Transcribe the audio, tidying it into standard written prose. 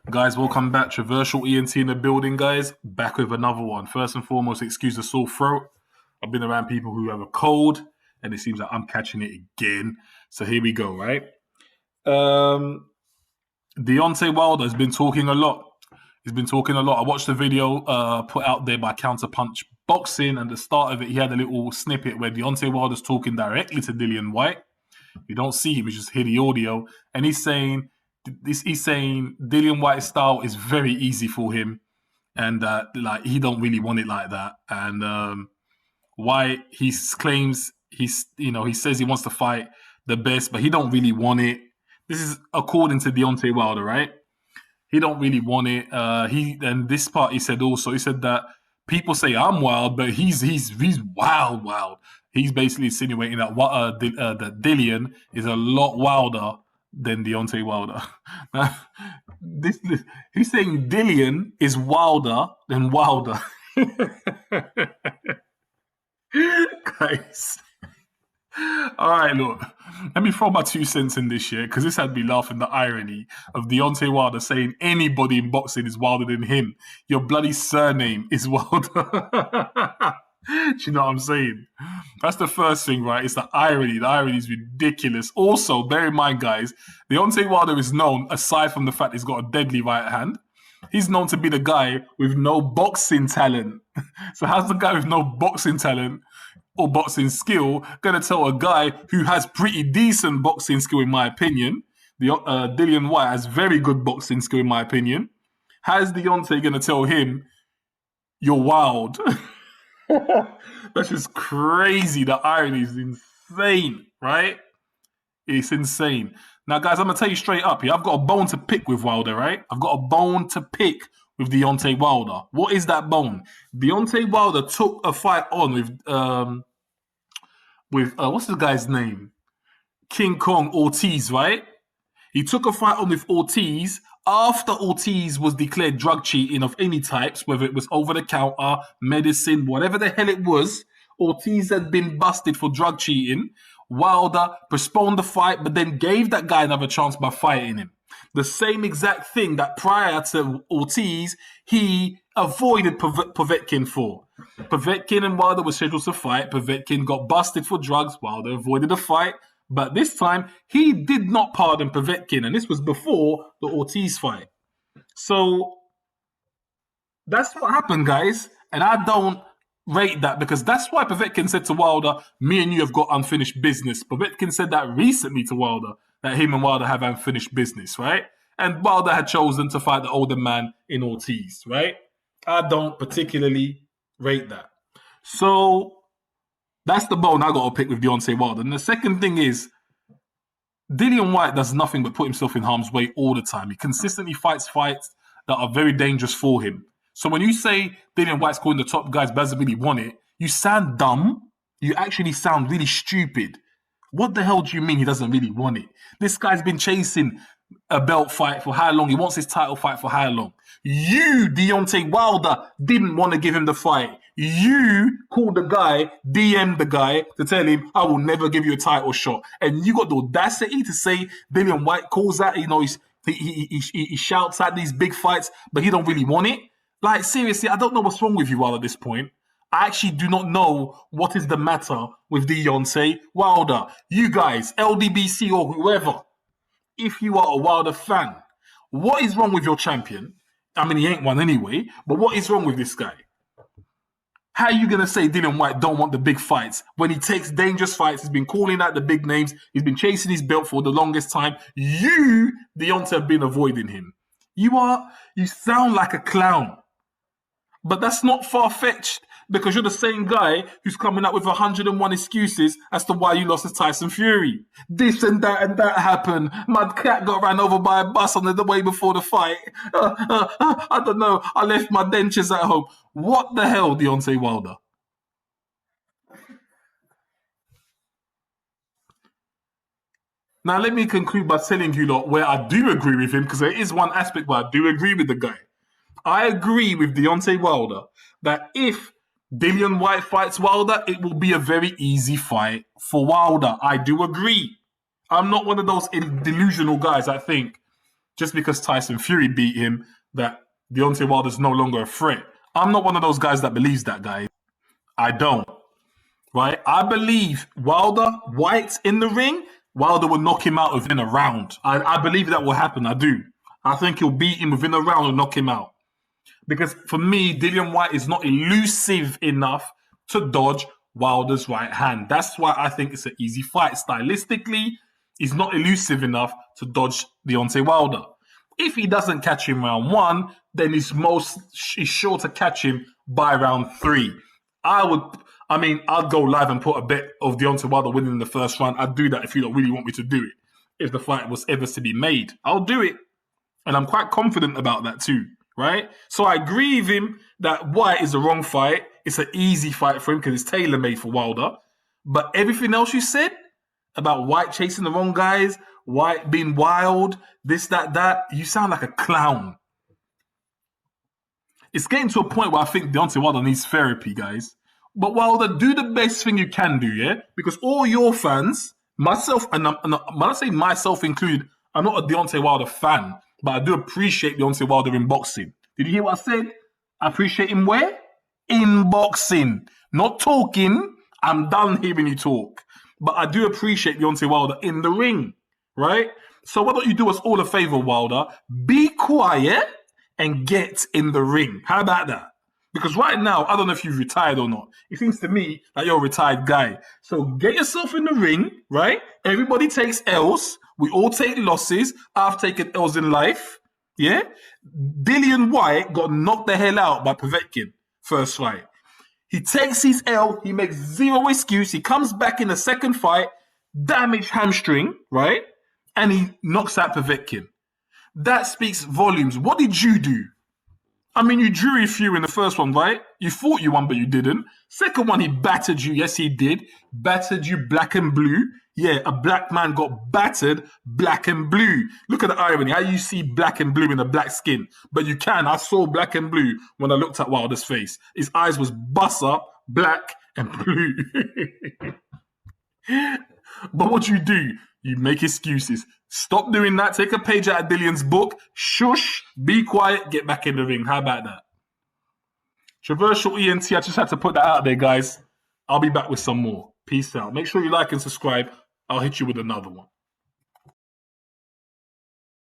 Guys, welcome back. Traversal ENT in the building, guys. Back with another one. First and foremost, excuse the sore throat. I've been around people who have a cold, and it seems like I'm catching it again. So here we go, right? Deontay Wilder has been talking a lot. He's been talking a lot. I watched the video put out there by Counterpunch Boxing, and at the start of it, he had a little snippet where Deontay Wilder's talking directly to Dillian Whyte. You don't see him; you just hear the audio, and he's saying Dillian Whyte's style is very easy for him, and like he don't really want it like that. And Whyte he claims he says he wants to fight the best, but he don't really want it. This is according to Deontay Wilder, right? He don't really want it. This part he said that people say I'm wild, but he's wild. He's basically insinuating that that Dillian is a lot wilder than Deontay Wilder. He's saying Dillian is wilder than Wilder. Guys. All right, look. Let me throw my 2 cents in this year because this had me laughing the irony of Deontay Wilder saying anybody in boxing is wilder than him. Your bloody surname is Wilder. Do you know what I'm saying? That's the first thing, right? It's the irony. The irony is ridiculous. Also, bear in mind, guys, Deontay Wilder is known, aside from the fact he's got a deadly right hand, he's known to be the guy with no boxing talent. So how's the guy with no boxing talent or boxing skill going to tell a guy who has pretty decent boxing skill, in my opinion? Dillian Whyte has very good boxing skill, in my opinion. How's Deontay going to tell him, you're wild? That's just crazy. The irony is insane, right? It's insane. Now, guys, I'm going to tell you straight up here. I've got a bone to pick with Wilder, right? I've got a bone to pick with Deontay Wilder. What is that bone? Deontay Wilder took a fight on with what's the guy's name? King Kong Ortiz, right? He took a fight on with Ortiz after Ortiz was declared drug cheating of any types, whether it was over-the-counter, medicine, whatever the hell it was. Ortiz had been busted for drug cheating. Wilder postponed the fight, but then gave that guy another chance by fighting him. The same exact thing that prior to Ortiz, he avoided Povetkin for. Povetkin and Wilder were scheduled to fight. Povetkin got busted for drugs. Wilder avoided the fight. But this time, he did not pardon Povetkin, and this was before the Ortiz fight. So that's what happened, guys. And I don't rate that because that's why Povetkin said to Wilder, me and you have got unfinished business. Povetkin said that recently to Wilder, that him and Wilder have unfinished business, right? And Wilder had chosen to fight the older man in Ortiz, right? I don't particularly rate that. So that's the bone I got to pick with Deontay Wilder. And the second thing is, Dillian Whyte does nothing but put himself in harm's way all the time. He consistently fights that are very dangerous for him. So when you say Dillian Whyte's calling the top guys but doesn't really want it, you sound dumb. You actually sound really stupid. What the hell do you mean he doesn't really want it? This guy's been chasing a belt fight for how long? He wants his title fight for how long? You, Deontay Wilder, didn't want to give him the fight. You called the guy, DM'd the guy to tell him, I will never give you a title shot. And you got the audacity to say Dillian Whyte calls that, he shouts at these big fights, but he don't really want it. Like, seriously, I don't know what's wrong with you, Wilder, at this point. I actually do not know what is the matter with Deontay Wilder. You guys, LDBC or whoever, if you are a Wilder fan, what is wrong with your champion? I mean, he ain't one anyway, but what is wrong with this guy? How are you going to say Dillian Whyte don't want the big fights when he takes dangerous fights? He's been calling out the big names. He's been chasing his belt for the longest time. You, Deontay, have been avoiding him. You sound like a clown. But that's not far-fetched because you're the same guy who's coming up with 101 excuses as to why you lost to Tyson Fury. This and that happened. My cat got ran over by a bus on the way before the fight. I don't know. I left my dentures at home. What the hell, Deontay Wilder? Now, let me conclude by telling you lot where I do agree with him because there is one aspect where I do agree with the guy. I agree with Deontay Wilder that if Dillian Whyte fights Wilder, it will be a very easy fight for Wilder. I do agree. I'm not one of those delusional guys that think just because Tyson Fury beat him, that Deontay Wilder's no longer a threat. I'm not one of those guys that believes that, guys. I don't. Right? I believe Whyte in the ring, Wilder will knock him out within a round. I believe that will happen. I do. I think he'll beat him within a round and knock him out. Because for me, Dillian Whyte is not elusive enough to dodge Wilder's right hand. That's why I think it's an easy fight. Stylistically, he's not elusive enough to dodge Deontay Wilder. If he doesn't catch him round 1, then he's sure to catch him by round 3. I'd go live and put a bet of Deontay Wilder winning in the first round. I'd do that if you don't really want me to do it. If the fight was ever to be made, I'll do it. And I'm quite confident about that too, right? So I agree with him that Whyte is the wrong fight. It's an easy fight for him because it's tailor-made for Wilder. But everything else you said about Whyte chasing the wrong guys, Whyte being wild, this, that, you sound like a clown. It's getting to a point where I think Deontay Wilder needs therapy, guys. But Wilder, do the best thing you can do, yeah? Because all your fans, myself, and when I say myself included, I'm not a Deontay Wilder fan, but I do appreciate Deontay Wilder in boxing. Did you hear what I said? I appreciate him where? In boxing. Not talking. I'm done hearing you talk. But I do appreciate Deontay Wilder in the ring, right? So why don't you do us all a favor, Wilder? Be quiet and get in the ring. How about that? Because right now, I don't know if you've retired or not. It seems to me like you're a retired guy. So get yourself in the ring, right? Everybody takes L's. We all take losses. I've taken L's in life. Yeah? Dillian Whyte got knocked the hell out by Povetkin first fight. He takes his L. He makes zero excuse. He comes back in the second fight, damaged hamstring, right? And he knocks out Povetkin. That speaks volumes. What did you do? I mean, you drew a few in the first one, right? You thought you won, but you didn't. Second one, he battered you. Yes, he did. Battered you black and blue. Yeah, a black man got battered black and blue. Look at the irony. How you see black and blue in a black skin? But you can. I saw black and blue when I looked at Wilder's face. His eyes was bust up, black and blue. But what you do? You make excuses. Stop doing that. Take a page out of Dillian's book. Shush. Be quiet. Get back in the ring. How about that? Traversal ENT. I just had to put that out there, guys. I'll be back with some more. Peace out. Make sure you like and subscribe. I'll hit you with another one.